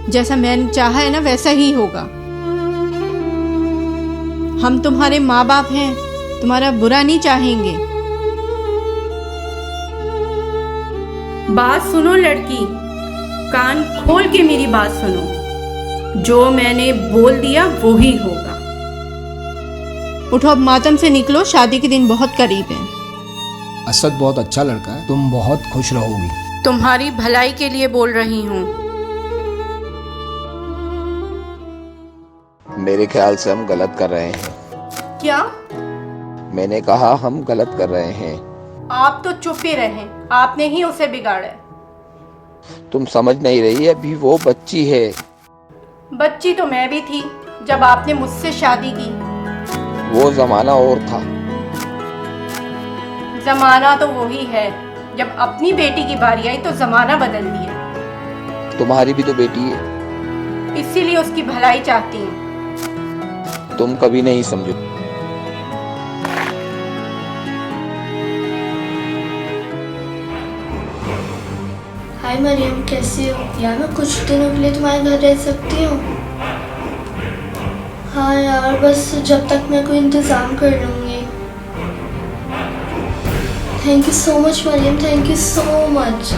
जैसा मैंने चाहा है ना वैसा ही होगा। हम तुम्हारे माँ बाप हैं, तुम्हारा बुरा नहीं चाहेंगे। बात सुनो लड़की, कान खोल के मेरी बात सुनो। जो मैंने बोल दिया वो ही होगा। उठो, अब मातम से निकलो, शादी के दिन बहुत करीब है। असद बहुत अच्छा लड़का है, तुम बहुत खुश रहोगी। तुम्हारी भलाई के लिए बोल रही हूँ। मेरे ख्याल से हम गलत कर रहे हैं। क्या? मैंने कहा हम गलत कर रहे हैं। आप तो चुप ही रहे, आपने ही उसे बिगाड़ा है। तुम समझ नहीं रही, अभी वो बच्ची है। बच्ची तो मैं भी थी जब आपने मुझसे शादी की। वो जमाना और था। जमाना तो वही है, जब अपनी बेटी की बारी आई तो जमाना बदल दिया। तुम्हारी भी तो बेटी है। इसीलिए उसकी भलाई चाहती हूँ। तुम कभी नहीं समझो। हाय मरियम, कैसी हो? यार मैं कुछ दिनों के लिए तुम्हारे घर रह सकती हूँ? हाँ यार, बस जब तक मैं कोई इंतज़ाम कर लूँगी। Thank you so much Mariam, thank you so much.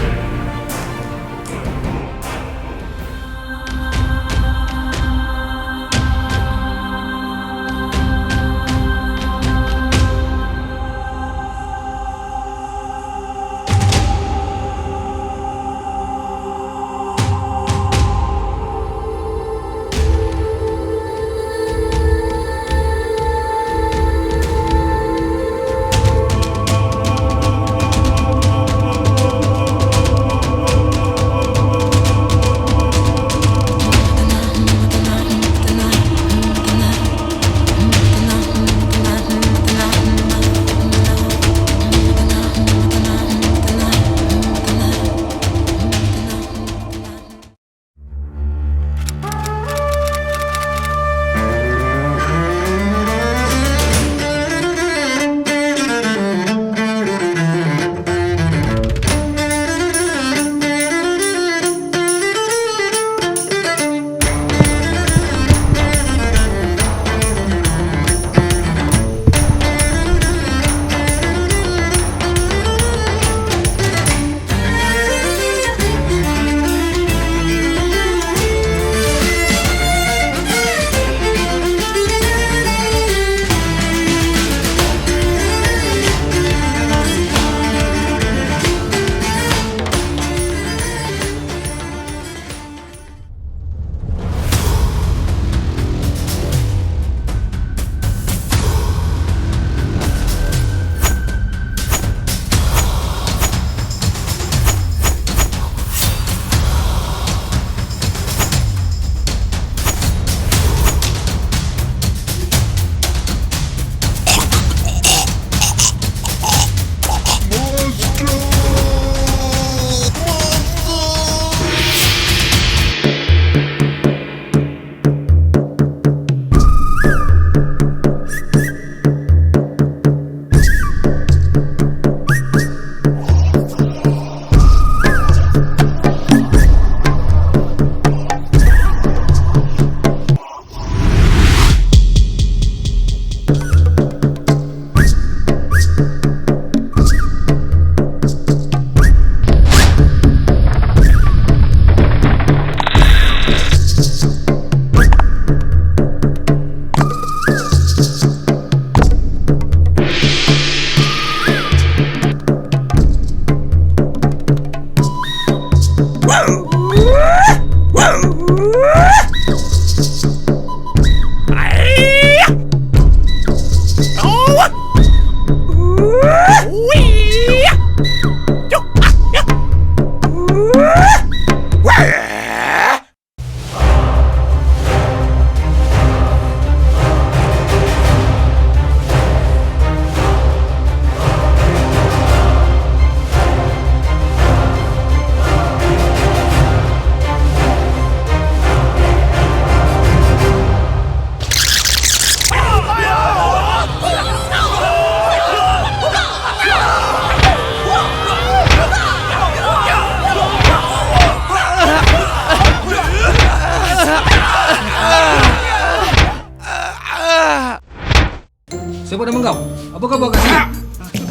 Siapa nama kau? Apa kau buat kat sini?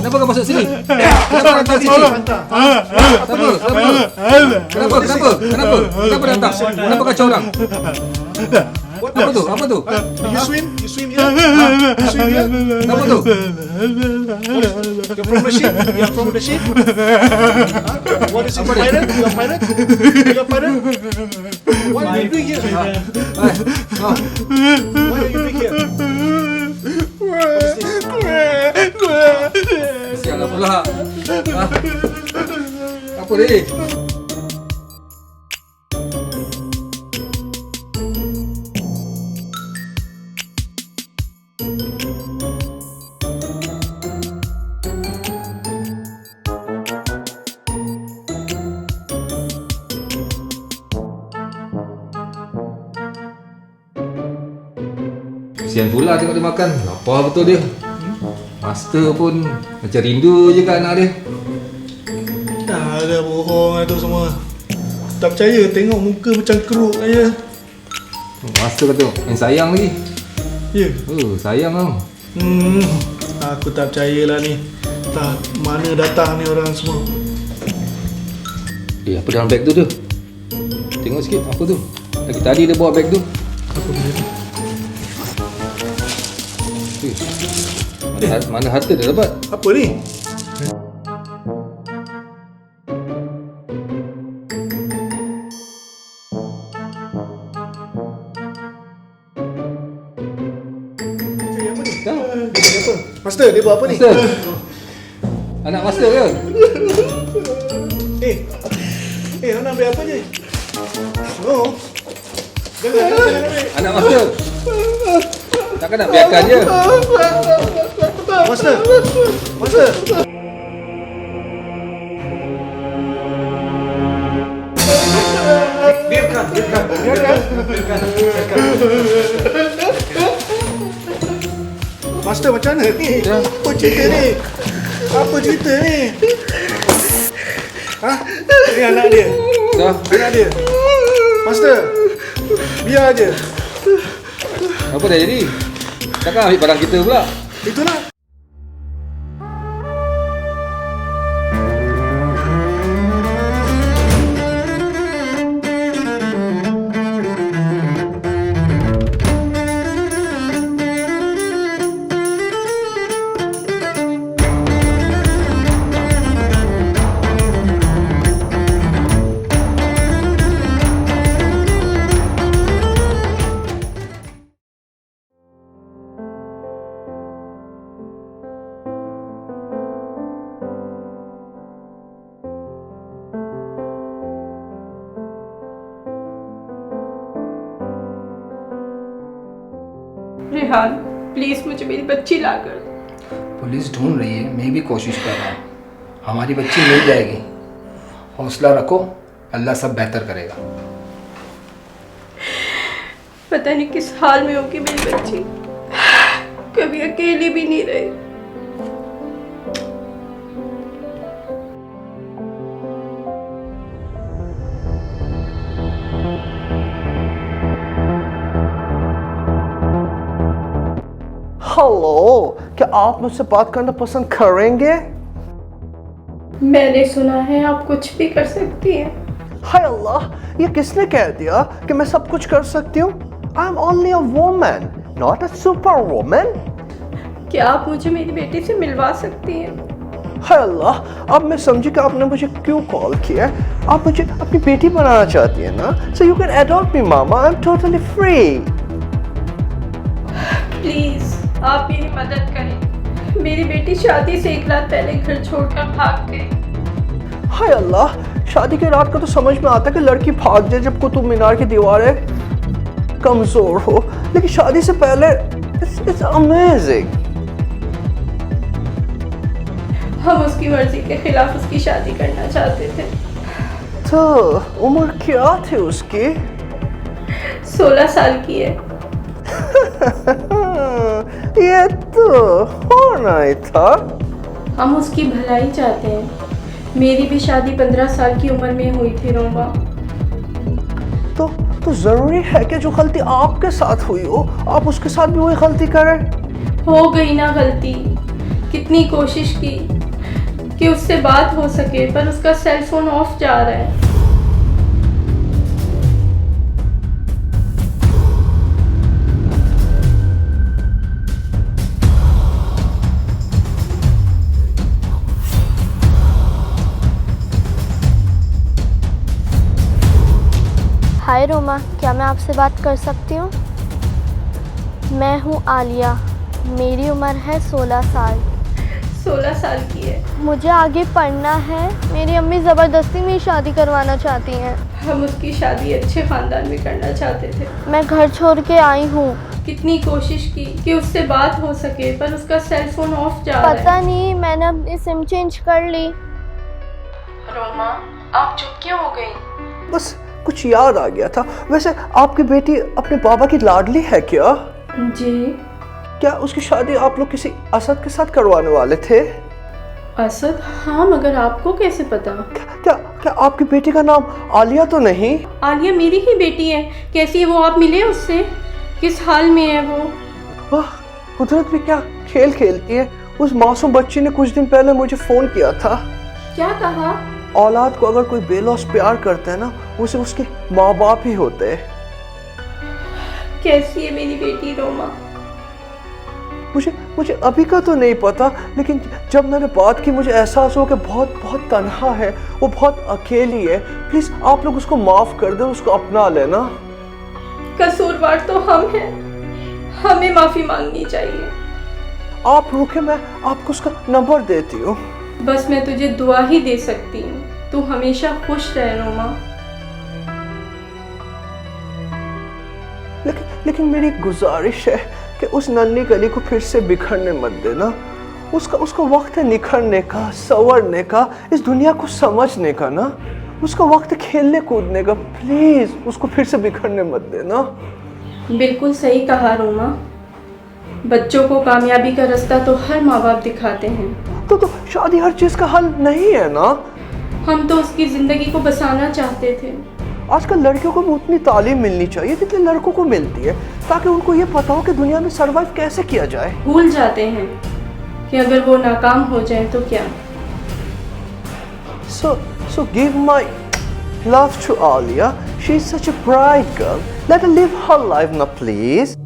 Kenapa kau masuk sini? Kenapa datang sini? Kenapa datang? Kenapa kacau orang? Apa tu? You swim here? You swim here? Apa tu? You're from the ship? You're from the ship? What is it? Pirate? You're pirate? You're pirate? What are you doing here? What are you doing here? What is this? Sialah pula. Apa ni? Kesian pula tengok dia makan. Lapar betul dia. Master pun macam rindu je kat anak dia. Dah ada bohong tu semua. Tak percaya tengok muka macam keruk aja. Master kata yang sayang lagi. Ya. Oh, sayang tau. Aku tak percayalah ni. Tak mana datang ni orang semua. Apa dalam beg tu? Tengok sikit apa tu. Lagi tadi dia bawa beg tu. Apa benda ni? Mana harta dia dapat? Apa ni? Master, dia buat apa ni? Master. Anak master ke? Nak ambil apa je? No. Jangan ambil. Anak master. Takkan nak biarkan je. Master. Biarkan. Master macam mana ni? Apa cerita ni? Ni anak dia. Dah. Anak dia. Master. Biar aje. Apa dah jadi? Takkan ambil barang kita pula? Itulah. Rehan please मुझे मेरी बच्ची ला कर। Police ढूंढ रही है, मैं भी कोशिश कर रहा हूँ। हमारी बच्ची मिल जाएगी। हौसला रखो, अल्लाह सब बेहतर करेगा। पता नहीं किस हाल में होगी मेरी बच्ची, कभी अकेली भी नहीं रही। हेलो, क्या आप मुझसे बात करना पसंद करेंगे? मैंने सुना है आप कुछ भी कर सकती हैं। हाय अल्लाह, ये किसने कह दिया कि मैं सब कुछ कर सकती हूँ? I am only a woman, not a super woman. क्या आप मुझे मेरी बेटी से मिलवा सकती हैं? हाय अल्लाह, अब मैं समझी कि आपने मुझे क्यों कॉल किया है। आप मुझे अपनी बेटी बनाना चाहती है ना? So you can adopt me mama, I am totally free. Please आप मेरी मदद करें। मेरी बेटी शादी से 1 रात पहले घर छोड़कर भाग गई। हाय अल्लाह, शादी की रात को तो समझ में आता है कि लड़की भाग जाए जब कुतुब मीनार की दीवारें कमजोर हो, लेकिन शादी से पहले इट्स अमेजिंग। हम उसकी मर्जी के खिलाफ उसकी शादी करना चाहते थे। तो उम्र क्या थी उसकी? 16 साल की है। ये तो होना ही था। हम उसकी भलाई चाहते हैं। मेरी भी शादी 15 साल की उम्र में हुई थी रोमा। तो तो जरूरी है कि जो गलती आपके साथ हुई हो आप उसके साथ भी वही गलती करें। हो गई ना गलती। कितनी कोशिश की कि उससे बात हो सके, पर उसका सेल फोन ऑफ जा रहा है। हाय रोमा, क्या मैं आपसे बात कर सकती हूँ? मैं हूँ आलिया, मेरी उम्र है 16 साल। 16 साल की है। मुझे आगे पढ़ना है। मेरी अम्मी ज़बरदस्ती मेरी शादी करवाना चाहती हैं। हम उसकी शादी अच्छे ख़ानदान में करना चाहते थे। मैं घर छोड़ के आई हूँ। कितनी कोशिश की कि उससे बात हो सके, पर उसका सेल फोन ऑफ जा रहा है। पता नहीं, मैंने अपनी सिम चेंज कर ली। रोमा, आप चुप क्यों हो गई? बस कुछ याद आ गया था। वैसे आपकी बेटी अपने बाबा की लाडली है क्या? जी। क्या उसकी शादी आप लोग किसी असद के साथ करवाने वाले थे? असद? हाँ, मगर आपको कैसे पता? क्या क्या आपकी बेटी का नाम आलिया तो नहीं? आलिया मेरी ही बेटी है। कैसी है वो? आप मिले उससे? किस हाल में है वो? वाह, कुदरत भी क्या खेल खेलती है। उस मासूम बच्ची ने कुछ दिन पहले मुझे फोन किया था। क्या कहा? औलाद को अगर कोई बेलौस प्यार करता है ना, उसे उसके माँ बाप ही होते हैं। कैसी है मेरी बेटी रोमा? मुझे अभी का तो नहीं पता, लेकिन जब मैंने बात की मुझे एहसास हुआ कि बहुत बहुत तन्हा है, वो बहुत अकेली है। प्लीज आप लोग उसको माफ कर दो, उसको अपना लेना। कसूरवार तो हम हैं, हमें माफी मांगनी चाहिए। आप रुके, मैं आपको उसका नंबर देती हूँ। बस मैं तुझे दुआ ही दे सकती हूँ। तू हमेशा खुश रह रोमा। लेकिन मेरी गुजारिश है कि उस नन्ही गली को फिर से बिखरने मत देना। उसका वक्त है निखरने का, संवरने का, इस दुनिया को समझने का ना। उसका वक्त है खेलने कूदने का। प्लीज उसको फिर से बिखरने मत देना। बिल्कुल सही कहा रोमा। बच्चों को कामयाबी का रास्ता तो हर माँ बाप दिखाते हैं। तो शादी हर चीज का हल नहीं है ना। हम तो उसकी जिंदगी को बसाना चाहते थे। आजकल लड़कियों को उतनी तालीम मिलनी चाहिए जितनी लड़कों को मिलती है, ताकि उनको ये पता हो कि दुनिया में सर्वाइव कैसे किया जाए। भूल जाते हैं कि अगर वो नाकाम हो जाए तो क्या। So give my love to Alia. She's such a bright girl. Let her live her life now, please.